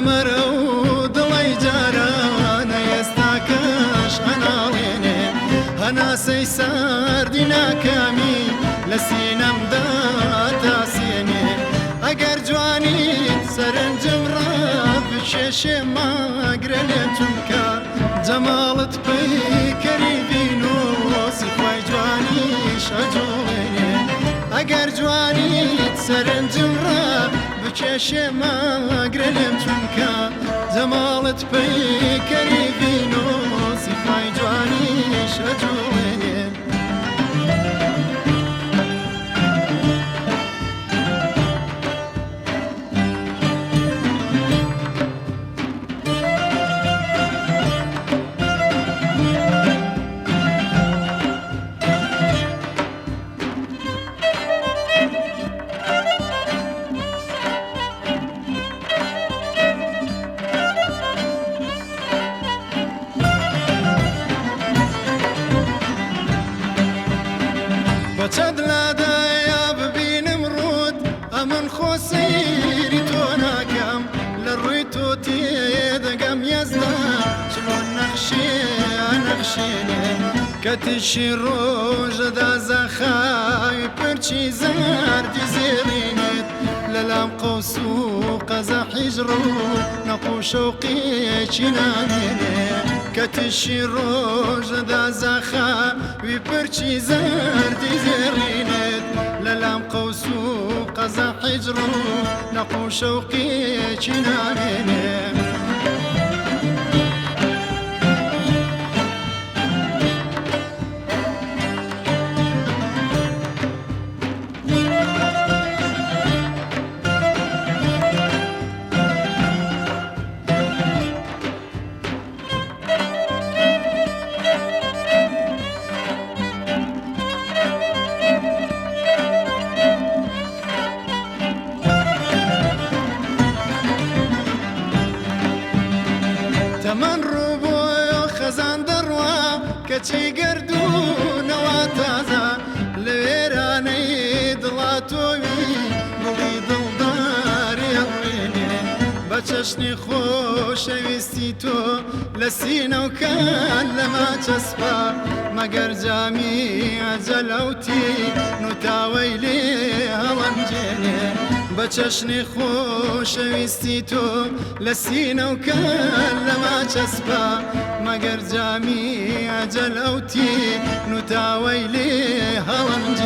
مرە و دڵی جارانە ئێستاکەش هەناڵێنێ هەناسەی ساردی ناکامی لە سینەمدا تاسێنێ ئەگەر جوانیت سەرنجم ڕابکێشێ ماگرە لێم چونکە جەماڵت پەیکەری بین و سیخوای جوانیش ئەجوڵێنێ ئەگەر جوانیت سەرنجم ڕابکێشێ ماگرە لێم چونکە جەماڵت پەیکەری بین و سیخوای جوانیش ئەجوڵێنێ بەچەد لادایە ببینم ڕوود ئەمن خۆ سەیری تۆ ناکەم لە ڕووی تۆ تێدەگەم یەزدا چلۆن نەخشێنێ کە تیشی ڕۆژەدا زەخاوی پرچی زەردی زێڕینێت لەلام قەوس و قەزە حیژڕ و نەق و شەوقێکی نامێنێ کە تیشی ڕۆژەدا زەخاوی پرچی زەردی زێڕینێت لەلام قەوس و قەزە حیژڕ و نەق و شەوقێکی نامێنێ تەمەن ڕووبۆیە خەزان دەڕوا کەچی گەردوونەوە تازە لە وێرانەی دڵاتۆوی دڵی دڵداری هەڵێنێ بە چەشنی خۆشەویستی تۆ لە سینەوکان لەما چەسپا مەگەر جامی ئەجەلەوتی نوتاوەی لێ هەڵەنجێنێ بە چەشنی خۆشەویستی تۆ لە سینەوکان لەما چەسپا مەگەر جامی ئەجەلەوتی نوتاوەی لێ هەڵەنجێنێ